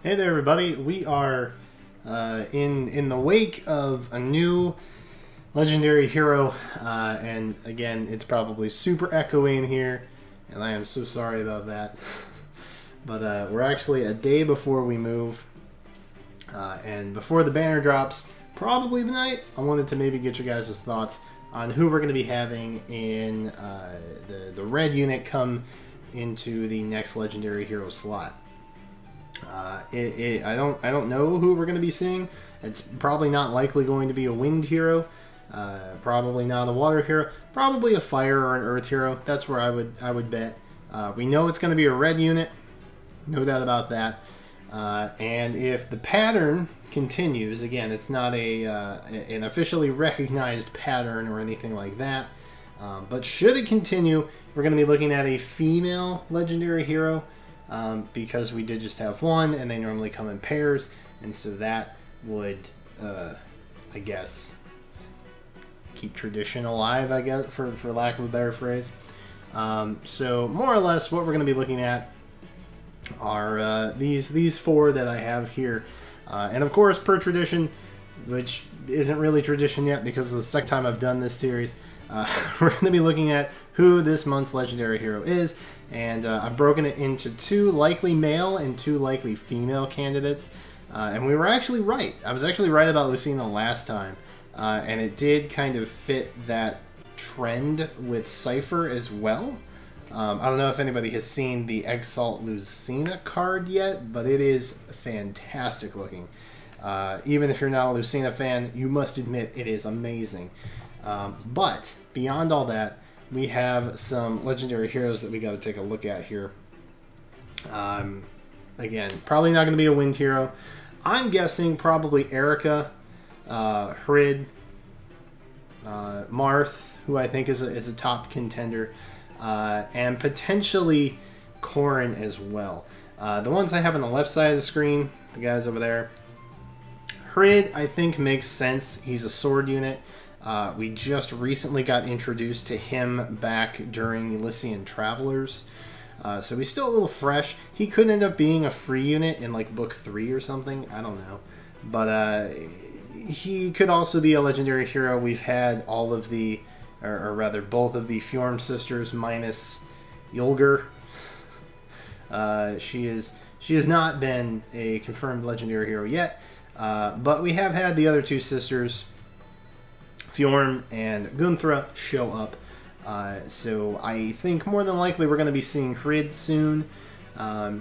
Hey there, everybody. We are in the wake of a new legendary hero, and again, it's probably super echoey in here, and I am so sorry about that. But we're actually a day before we move, and before the banner drops, probably tonight, I wanted to maybe get your guys' thoughts on who we're going to be having in the red unit come into the next legendary hero slot. I don't know who we're going to be seeing. It's probably not likely going to be a wind hero, probably not a water hero, probably a fire or an earth hero. That's where I would bet. We know it's going to be a red unit, no doubt about that. And if the pattern continues, again, it's not an officially recognized pattern or anything like that. But should it continue, we're going to be looking at a female legendary hero. Because we did just have one, and they normally come in pairs, and so that would, I guess, keep tradition alive, I guess, for lack of a better phrase. So more or less what we're going to be looking at are these four that I have here. And of course, per tradition, which isn't really tradition yet because it's the second time I've done this series, we're going to be looking at who this month's legendary hero is, and I've broken it into 2 likely male and 2 likely female candidates, and we were actually right. I was actually right about Lucina last time, and it did kind of fit that trend with Cypher as well. I don't know if anybody has seen the Exalt Lucina card yet, but it is fantastic looking. Even if you're not a Lucina fan, you must admit it is amazing. But beyond all that, we have some legendary heroes that we got to take a look at here. Again, probably not going to be a wind hero. I'm guessing probably Erika, Hrid, Marth, who I think is a top contender, and potentially Corrin as well. The ones I have on the left side of the screen, the guys over there. Hrid, I think, makes sense. He's a sword unit. We just recently got introduced to him back during Elysian Travelers, so he's still a little fresh. He could end up being a free unit in like book 3 or something, I don't know, but he could also be a legendary hero. We've had all of the, or rather both of the Fjorm sisters minus Yulger. She has not been a confirmed legendary hero yet, but we have had the other 2 sisters, Fjorm and Gunthra, show up. So I think more than likely we're going to be seeing Hrid soon.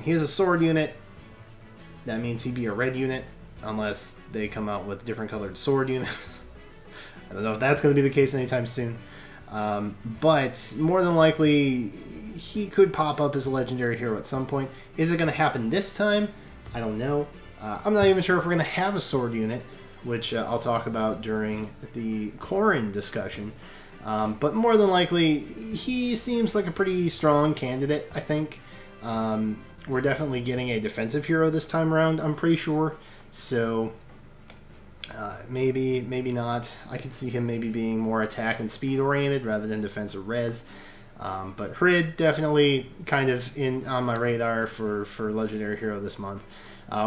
He is a sword unit. That means he'd be a red unit, unless they come out with different colored sword units. I don't know if that's going to be the case anytime soon. But more than likely, he could pop up as a legendary hero at some point. Is it going to happen this time? I don't know. I'm not even sure if we're going to have a sword unit, which I'll talk about during the Corrin discussion. But more than likely, he seems like a pretty strong candidate, I think. We're definitely getting a defensive hero this time around, I'm pretty sure. So, maybe not. I could see him maybe being more attack and speed oriented rather than defensive res. But Hrid, definitely kind of on my radar for legendary hero this month.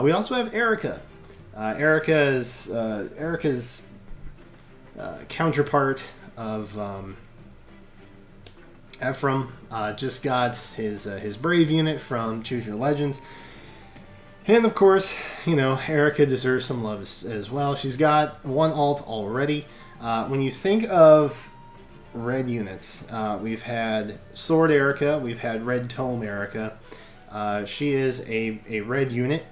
We also have Erika. Erika's counterpart of Ephraim just got his brave unit from Choose Your Legends, and of course, you know, Erika deserves some love as well. She's got 1 alt already. When you think of red units, we've had Sword Erika, we've had Red Tome Erika. She is a red unit.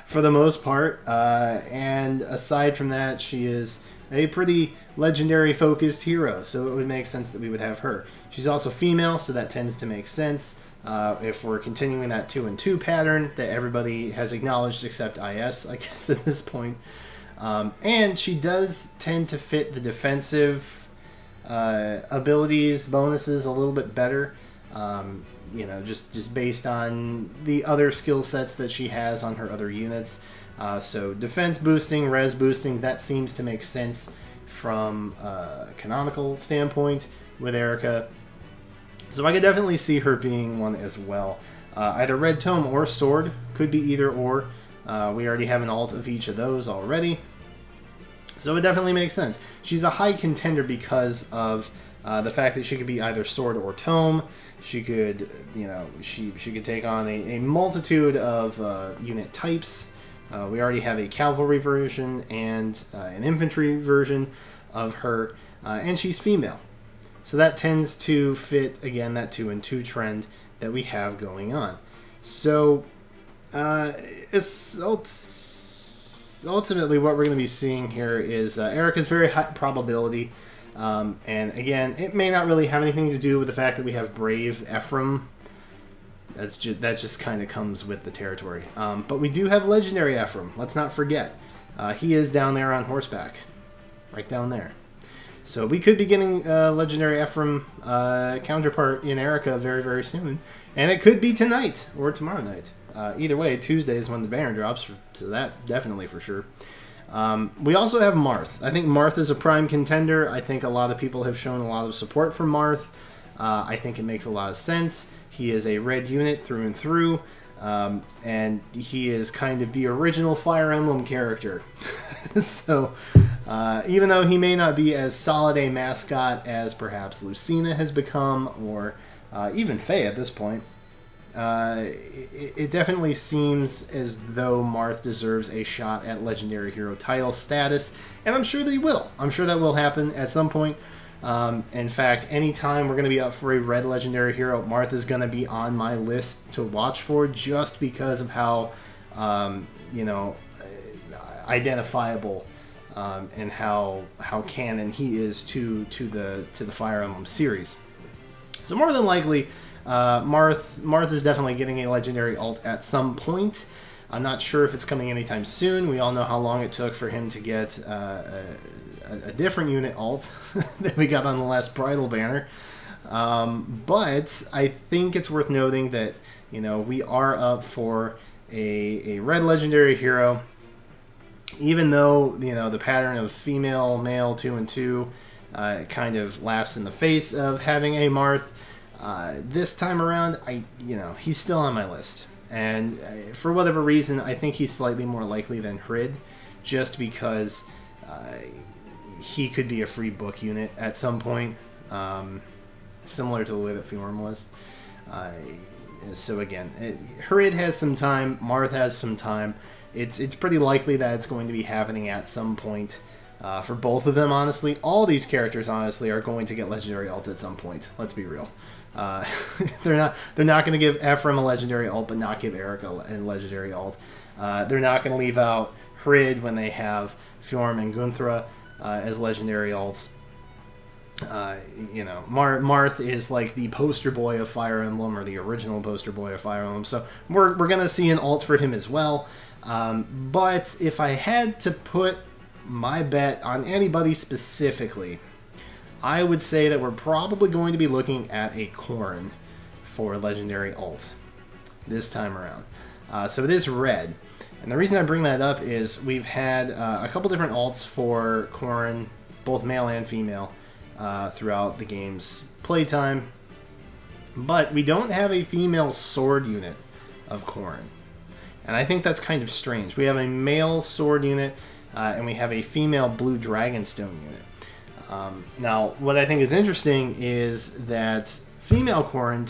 For the most part, and aside from that, she is a pretty legendary focused hero, so it would make sense that we would have her. She's also female, so that tends to make sense if we're continuing that 2 and 2 pattern that everybody has acknowledged except IS, I guess, at this point. And she does tend to fit the defensive abilities, bonuses a little bit better. You know, just based on the other skill sets that she has on her other units. So defense boosting, res boosting, that seems to make sense from a canonical standpoint with Erika. So I could definitely see her being one as well. Either Red Tome or Sword Could be either or. We already have an alt of each of those already. So it definitely makes sense. She's a high contender because of the fact that she could be either sword or tome. She could, you know, she could take on a multitude of unit types. We already have a cavalry version and an infantry version of her, and she's female. So that tends to fit, again, that 2 and 2 trend that we have going on. So it's ultimately what we're going to be seeing here is Erika's very high probability. And again, it may not really have anything to do with the fact that we have Brave Ephraim. That just kind of comes with the territory. But we do have Legendary Ephraim. Let's not forget. He is down there on horseback. Right down there. So we could be getting Legendary Ephraim counterpart in Erika very, very soon. And it could be tonight or tomorrow night. Either way, Tuesday is when the banner drops. So that definitely for sure. We also have Marth. I think Marth is a prime contender. I think a lot of people have shown a lot of support for Marth. I think it makes a lot of sense. He is a red unit through and through, and he is kind of the original Fire Emblem character. So, even though he may not be as solid a mascot as perhaps Lucina has become, or even Faye at this point, it definitely seems as though Marth deserves a shot at Legendary Hero title status, and I'm sure that he will. I'm sure that will happen at some point. In fact, anytime we're going to be up for a red Legendary Hero, Marth is going to be on my list to watch for, just because of how, you know, identifiable and how canon he is to the Fire Emblem series. So more than likely, Marth is definitely getting a Legendary alt at some point. I'm not sure if it's coming anytime soon. We all know how long it took for him to get a different unit alt that we got on the last Bridal banner. But I think it's worth noting that, you know, we are up for a red Legendary Hero. Even though, you know, the pattern of female, male, 2 and 2 kind of laughs in the face of having a Marth, this time around, he's still on my list. And for whatever reason, I think he's slightly more likely than Hrid, just because he could be a free book unit at some point, similar to the way that Fjorm was. So again, Hrid has some time, Marth has some time. It's pretty likely that it's going to be happening at some point for both of them, honestly. All these characters, honestly, are going to get Legendary alts at some point. Let's be real. They're not going to give Ephraim a Legendary alt, but not give Erika a Legendary alt. They're not going to leave out Hrid when they have Fjorm and Gunthra as Legendary alts. You know, Marth is like the poster boy of Fire Emblem, or the original poster boy of Fire Emblem, so we're going to see an alt for him as well. But if I had to put my bet on anybody specifically, I would say that we're probably going to be looking at a Corrin for Legendary alt this time around. So it is red. And the reason I bring that up is we've had a couple different alts for Corrin, both male and female, throughout the game's playtime. But we don't have a female sword unit of Corrin. And I think that's kind of strange. We have a male sword unit, and we have a female blue dragonstone unit. Now, what I think is interesting is that female Corrin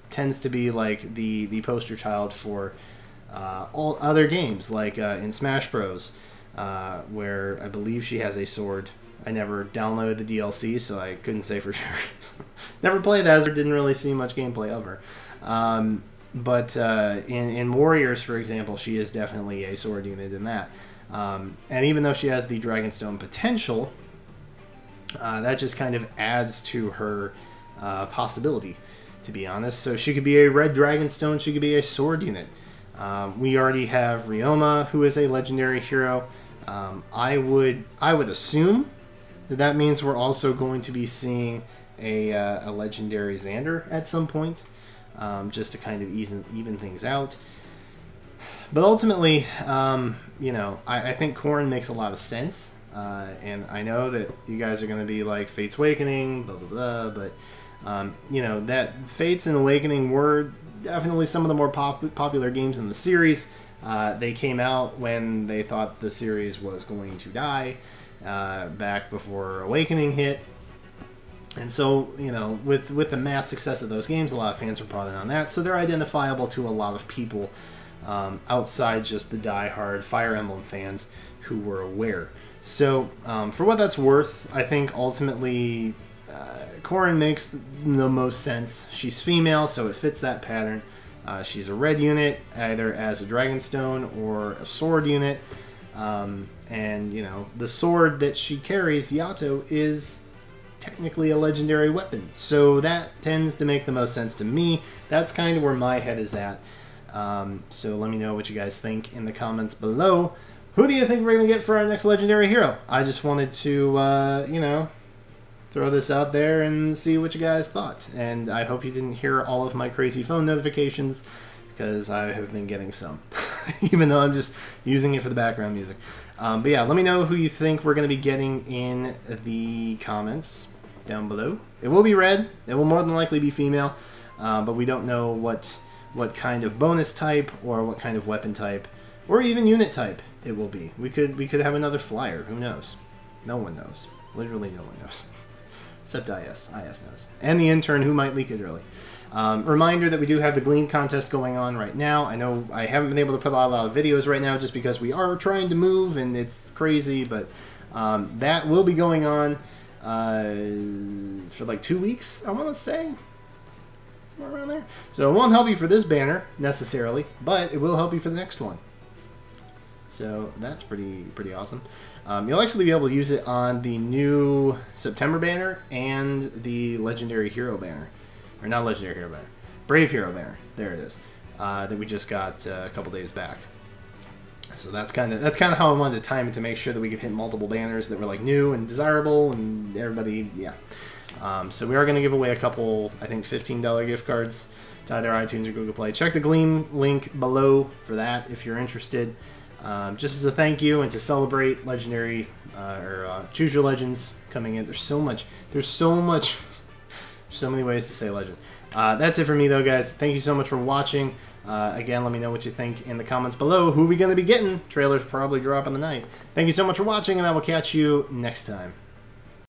tends to be like the poster child for all other games, like in Smash Bros, where I believe she has a sword. I never downloaded the DLC, so I couldn't say for sure. Never played as her, didn't really see much gameplay of her. But in Warriors, for example, she is definitely a sword unit in that. And even though she has the Dragonstone potential, that just kind of adds to her possibility, to be honest. So she could be a red Dragonstone, she could be a sword unit. We already have Ryoma, who is a legendary hero. I would assume that means we're also going to be seeing a legendary Xander at some point, just to kind of even things out. But ultimately, you know, I think Corrin makes a lot of sense. And I know that you guys are going to be like, Fate's Awakening, blah, blah, blah. But, you know, that Fates and Awakening were definitely some of the more popular games in the series. They came out when they thought the series was going to die, back before Awakening hit. And so, you know, with the mass success of those games, a lot of fans were brought in on that. So they're identifiable to a lot of people outside just the die-hard Fire Emblem fans who were aware. So, for what that's worth, I think ultimately Corrin makes the most sense. She's female, so it fits that pattern. She's a red unit, either as a Dragonstone or a sword unit. And, you know, the sword that she carries, Yato, is technically a legendary weapon. So that tends to make the most sense to me. That's kind of where my head is at. So let me know what you guys think in the comments below. Who do you think we're going to get for our next legendary hero? I just wanted to, you know, throw this out there and see what you guys thought. And I hope you didn't hear all of my crazy phone notifications, because I have been getting some, even though I'm just using it for the background music. But yeah, let me know who you think we're going to be getting in the comments down below. It will be red. It will more than likely be female, but we don't know what kind of bonus type or what kind of weapon type or even unit type it will be. We could have another flyer. Who knows? No one knows. Literally no one knows. Except IS. IS knows. And the intern who might leak it early. Reminder that we do have the Gleam contest going on right now. I know I haven't been able to put out a lot of videos right now just because we are trying to move and it's crazy, but that will be going on for like 2 weeks, I want to say. Somewhere around there. So it won't help you for this banner, necessarily, but it will help you for the next one. So that's pretty awesome. You'll actually be able to use it on the new September banner and the Legendary Hero banner. Or not Legendary Hero banner. Brave Hero banner. There it is. That we just got a couple days back. So that's kind of how I wanted to time it, to make sure that we could hit multiple banners that were like new and desirable, and everybody, yeah. So we are going to give away a couple, I think, $15 gift cards to either iTunes or Google Play. Check the Gleam link below for that if you're interested. Just as a thank you and to celebrate Legendary Choose Your Legends coming in. There's so many ways to say legend. That's it for me though, guys. Thank you so much for watching. Again, let me know what you think in the comments below. Who are we going to be getting? Trailers probably drop in the night. Thank you so much for watching, and I will catch you next time.